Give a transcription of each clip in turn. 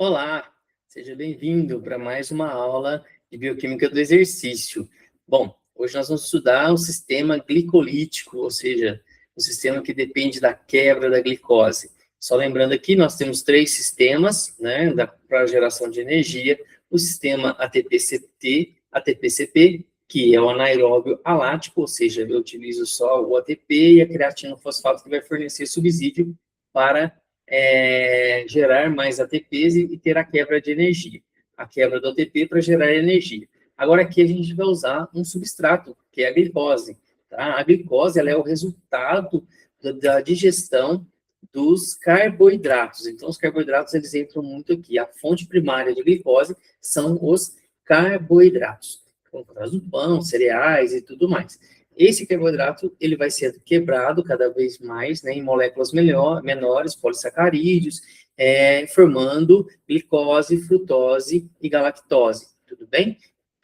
Olá, seja bem-vindo para mais uma aula de bioquímica do exercício. Bom, hoje nós vamos estudar o sistema glicolítico, ou seja, o sistema que depende da quebra da glicose. Só lembrando aqui, nós temos três sistemas, né, para geração de energia: o sistema ATP-CT, ATP-CP, que é o anaeróbio alático, ou seja, eu utilizo só o ATP e a creatina fosfato que vai fornecer subsídio para gerar mais ATPs e ter a quebra de energia. A quebra do ATP para gerar energia. Agora aqui a gente vai usar um substrato, que é a glicose. Tá? A glicose ela é o resultado da digestão dos carboidratos. Então, os carboidratos eles entram muito aqui. A fonte primária de glicose são os carboidratos, como por causa do pão, cereais e tudo mais. Esse carboidrato ele vai sendo quebrado cada vez mais, né, em moléculas menores, polissacarídeos, formando glicose, frutose e galactose. Tudo bem?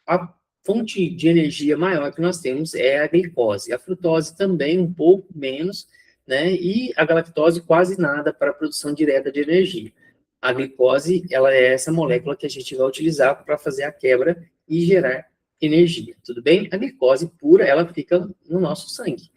A fonte de energia maior que nós temos é a glicose. A frutose também um pouco menos, né? E a galactose quase nada para a produção direta de energia. A glicose, ela é essa molécula que a gente vai utilizar para fazer a quebra e gerar energia, tudo bem? A glicose pura, ela fica no nosso sangue.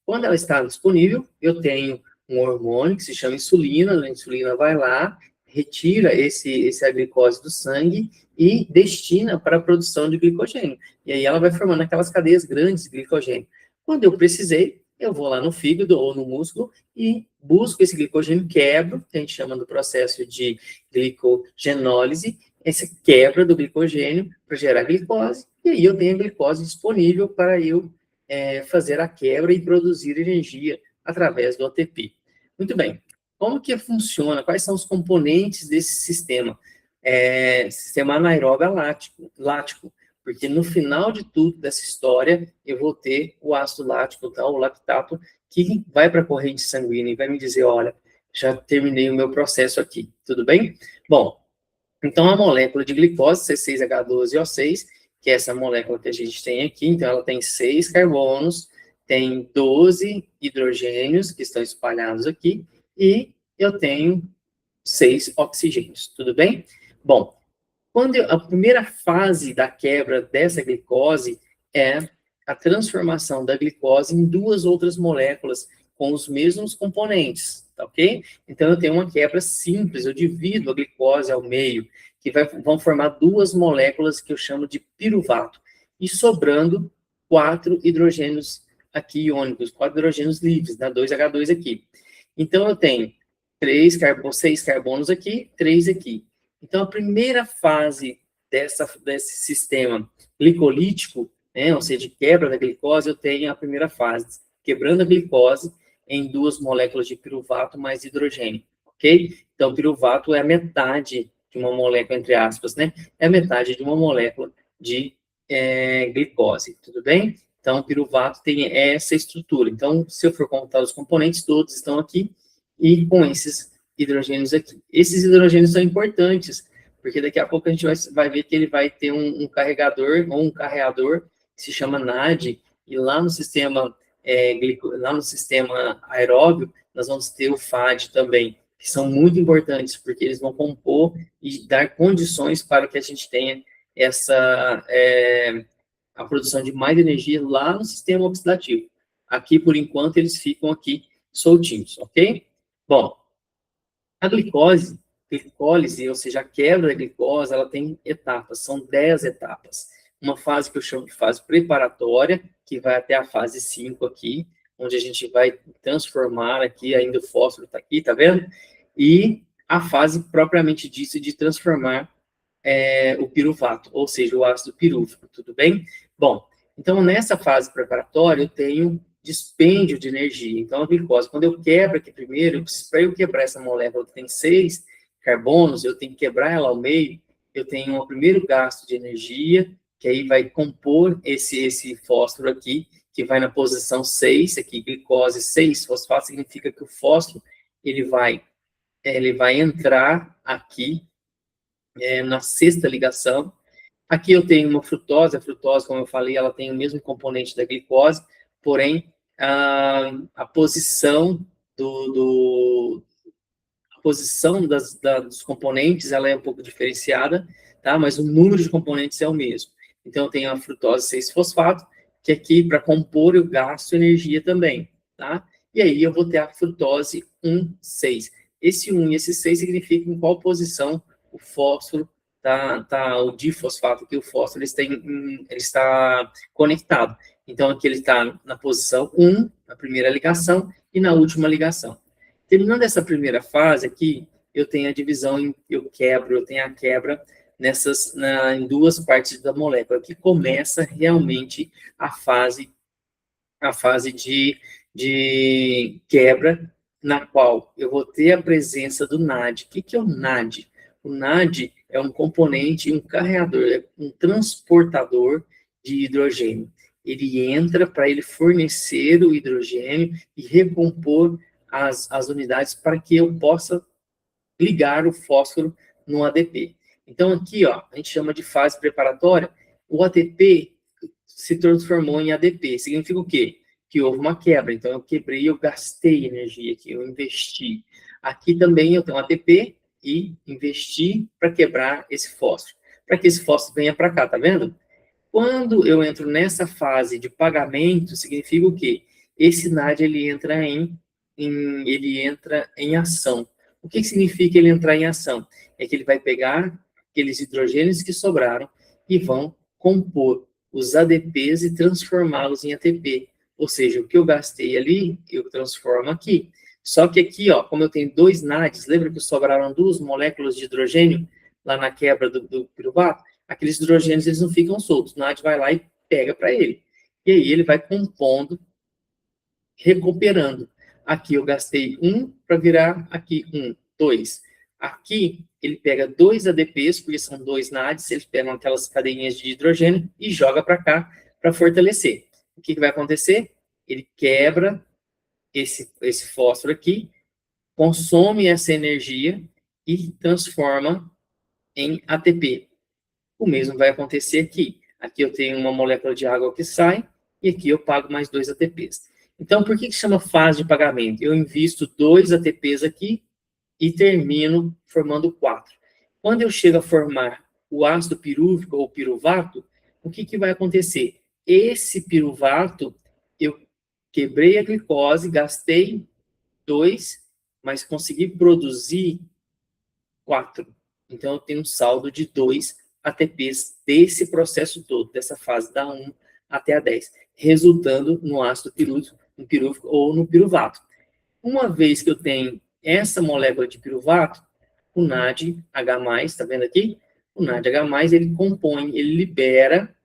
Quando ela está disponível, eu tenho um hormônio que se chama insulina, a insulina vai lá, retira a glicose do sangue e destina para a produção de glicogênio. E aí ela vai formando aquelas cadeias grandes de glicogênio. Quando eu precisei, eu vou lá no fígado ou no músculo e busco esse glicogênio, quebro, que a gente chama do processo de glicogenólise, essa quebra do glicogênio para gerar glicose, e aí eu tenho a glicose disponível para eu fazer a quebra e produzir energia através do ATP. Muito bem. Como que funciona? Quais são os componentes desse sistema? Sistema anaeróbio lático, porque no final de tudo dessa história, eu vou ter o ácido lático, tá, o lactato, que vai para a corrente sanguínea e vai me dizer, olha, já terminei o meu processo aqui, tudo bem? Bom, então a molécula de glicose, C6H12O6, que é essa molécula que a gente tem aqui, então ela tem 6 carbonos, tem 12 hidrogênios que estão espalhados aqui, e eu tenho 6 oxigênios, tudo bem? Bom, a primeira fase da quebra dessa glicose é a transformação da glicose em duas outras moléculas com os mesmos componentes, tá ok? Então, eu tenho uma quebra simples, eu divido a glicose ao meio, que vão formar duas moléculas que eu chamo de piruvato, e sobrando 4 hidrogênios aqui iônicos, 4 hidrogênios livres, né, 2H2 aqui. Então, eu tenho 6 carbonos aqui, 3 aqui. Então, a primeira fase desse sistema glicolítico, né, ou seja, de quebra da glicose, eu tenho a primeira fase, quebrando a glicose em duas moléculas de piruvato mais hidrogênio, ok? Então, piruvato é a metade de uma molécula, entre aspas, né? É a metade de uma molécula de glicose, tudo bem? Então, o piruvato tem essa estrutura. Então, se eu for contar os componentes, todos estão aqui, e com esses hidrogênios aqui. Esses hidrogênios são importantes, porque daqui a pouco a gente vai ver que ele vai ter um carregador ou um carreador que se chama NAD, e lá no sistema aeróbio, nós vamos ter o FAD também, que são muito importantes, porque eles vão compor e dar condições para que a gente tenha a produção de mais energia lá no sistema oxidativo. Aqui, por enquanto, eles ficam aqui soltinhos, ok? Bom, a glicólise, ou seja, a quebra da glicose, ela tem etapas, são 10 etapas. Uma fase que eu chamo de fase preparatória, que vai até a fase 5 aqui, onde a gente vai transformar aqui, ainda o fósforo está aqui, tá vendo? E a fase propriamente disso de transformar o piruvato, ou seja, o ácido pirúvico, tudo bem? Bom, então nessa fase preparatória eu tenho dispêndio de energia. Então, a glicose, quando eu quebro aqui primeiro, para eu quebrar essa molécula que tem 6 carbonos, eu tenho que quebrar ela ao meio, eu tenho um primeiro gasto de energia, que aí vai compor esse fósforo aqui, que vai na posição 6, aqui, glicose 6, fosfato significa que o fósforo, ele vai entrar aqui, na sexta ligação. Aqui eu tenho uma frutose, a frutose, como eu falei, ela tem o mesmo componente da glicose, porém, a posição posição dos componentes, ela é um pouco diferenciada, tá? Mas o número de componentes é o mesmo. Então, eu tenho a frutose 6-fosfato, que aqui, para compor, eu gasto energia também, tá? E aí, eu vou ter a frutose 1,6. Esse 1 e esse 6 significam em qual posição o fósforo o difosfato, que o fósforo ele está conectado. Então, aqui ele está na posição 1, na primeira ligação, e na última ligação. Terminando essa primeira fase aqui, eu tenho a divisão, eu tenho a quebra em duas partes da molécula, que começa realmente a fase de quebra, na qual eu vou ter a presença do NAD. O que é o NAD? O NAD é um componente, um carregador, um transportador de hidrogênio. Ele entra para ele fornecer o hidrogênio e recompor as unidades para que eu possa ligar o fósforo no ADP. Então, aqui, ó, a gente chama de fase preparatória. O ATP se transformou em ADP. Significa o quê? Que houve uma quebra. Então, eu quebrei, eu gastei energia aqui, eu investi. Aqui também eu tenho ATP e investi para quebrar esse fósforo. Para que esse fósforo venha para cá, tá vendo? Quando eu entro nessa fase de pagamento, significa o quê? Esse NAD, ele entra em ação. O que significa ele entrar em ação? É que ele vai pegar aqueles hidrogênios que sobraram e vão compor os ADPs e transformá-los em ATP. Ou seja, o que eu gastei ali, eu transformo aqui. Só que aqui, ó, como eu tenho dois NADs, lembra que sobraram 2 moléculas de hidrogênio lá na quebra do piruvato? Aqueles hidrogênios, eles não ficam soltos. O NAD vai lá e pega para ele. E aí ele vai compondo, recuperando. Aqui eu gastei 1 para virar aqui 1, 2. Aqui ele pega 2 ADPs, porque são 2 NADs, eles pegam aquelas cadeias de hidrogênio e joga para cá para fortalecer. O que vai acontecer? Ele quebra esse fósforo aqui, consome essa energia e transforma em ATP. O mesmo vai acontecer aqui. Aqui eu tenho uma molécula de água que sai e aqui eu pago mais 2 ATPs. Então, por que chama fase de pagamento? Eu invisto 2 ATPs aqui e termino formando 4. Quando eu chego a formar o ácido pirúvico ou piruvato, o que vai acontecer? Esse piruvato, eu quebrei a glicose, gastei 2, mas consegui produzir 4. Então, eu tenho um saldo de 2 ATPs desse processo todo, dessa fase da 1 até a 10, resultando no ácido pirúvico ou no piruvato. Uma vez que eu tenho essa molécula de piruvato, o NADH+, está vendo aqui? O NADH+, ele compõe, ele libera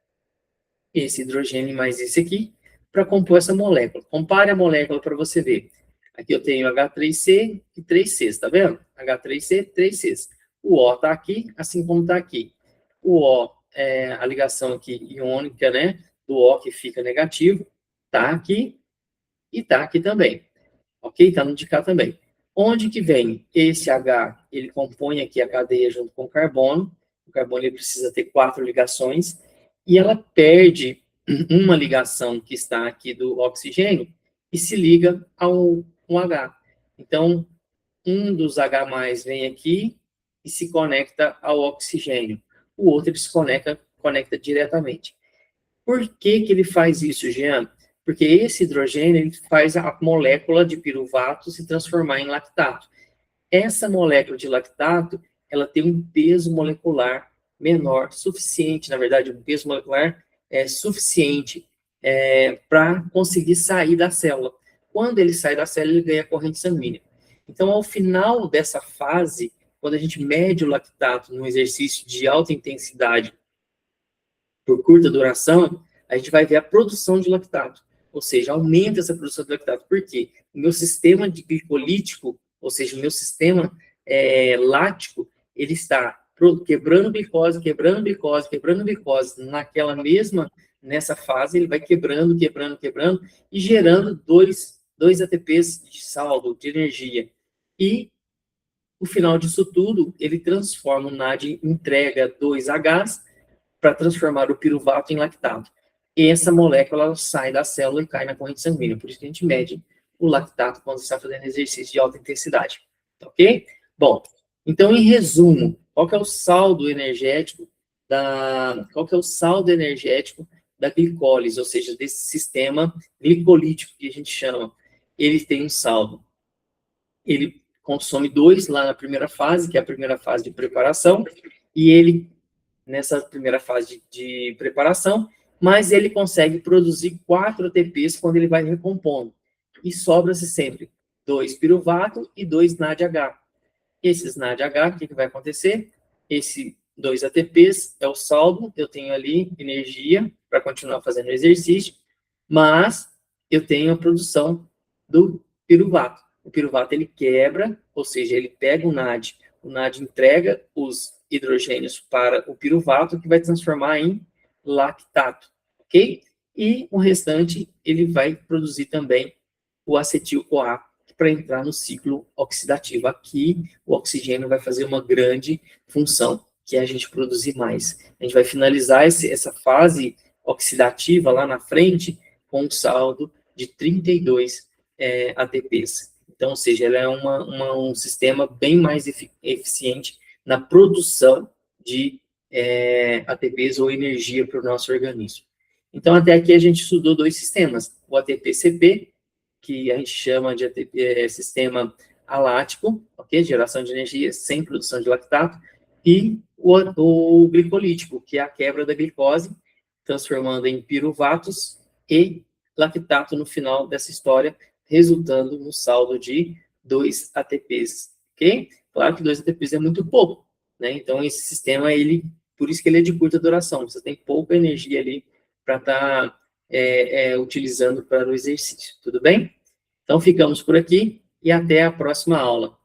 esse hidrogênio mais esse aqui, para compor essa molécula. Compare a molécula para você ver. Aqui eu tenho H3C e 3Cs, tá vendo? H3C, 3Cs. O O está aqui, assim como está aqui. O O é a ligação aqui iônica, né? Do O que fica negativo, tá aqui e tá aqui também. Ok? Tá no de cá também. Onde que vem esse H? Ele compõe aqui a cadeia junto com o carbono. O carbono ele precisa ter 4 ligações e ela perde uma ligação que está aqui do oxigênio e se liga ao um H. Então, um dos H+, vem aqui e se conecta ao oxigênio. O outro ele se conecta diretamente. Por que ele faz isso, Jean? Porque esse hidrogênio ele faz a molécula de piruvato se transformar em lactato. Essa molécula de lactato, ela tem um peso molecular menor, suficiente, na verdade, um peso molecular suficiente para conseguir sair da célula. Quando ele sai da célula, ele ganha corrente sanguínea. Então, ao final dessa fase, quando a gente mede o lactato num exercício de alta intensidade por curta duração, a gente vai ver a produção de lactato. Ou seja, aumenta essa produção de lactato. Por quê? O meu sistema glicolítico, ou seja, o meu sistema lático, ele está quebrando glicose, nessa fase, ele vai quebrando, e gerando dois ATPs de saldo, de energia. E, no final disso tudo, ele transforma o NAD, entrega 2 Hs para transformar o piruvato em lactato. E essa molécula ela sai da célula e cai na corrente sanguínea. Por isso que a gente mede o lactato quando está fazendo exercício de alta intensidade. Ok? Bom, então, em resumo, qual que é o saldo energético da glicólise, ou seja, desse sistema glicolítico que a gente chama? Ele tem um saldo. Ele consome 2 lá na primeira fase, que é a primeira fase de preparação, e ele, nessa primeira fase de preparação, mas ele consegue produzir 4 ATPs quando ele vai recompondo. E sobra-se sempre 2 piruvato e 2 NADH. Esses NADH, o que vai acontecer? Esse 2 ATPs é o saldo, eu tenho ali energia para continuar fazendo exercício, mas eu tenho a produção do piruvato. O piruvato, ele quebra, ou seja, ele pega o NAD entrega os hidrogênios para o piruvato, que vai transformar em lactato, ok? E o restante, ele vai produzir também o acetil-CoA, para entrar no ciclo oxidativo. Aqui, o oxigênio vai fazer uma grande função, que é a gente produzir mais. A gente vai finalizar essa fase oxidativa lá na frente com um saldo de 32 ATPs. Então, ou seja, ela é um sistema bem mais eficiente na produção de ATPs ou energia para o nosso organismo. Então, até aqui a gente estudou 2 sistemas, o ATP-CP, que a gente chama de sistema alático, ok? Geração de energia sem produção de lactato, e o glicolítico, que é a quebra da glicose, transformando em piruvatos e lactato no final dessa história, resultando no saldo de 2 ATPs, ok? Claro que 2 ATPs é muito pouco, né? Então, esse sistema, por isso que ele é de curta duração, você tem pouca energia ali para estar utilizando para o exercício, tudo bem? Então, ficamos por aqui e até a próxima aula.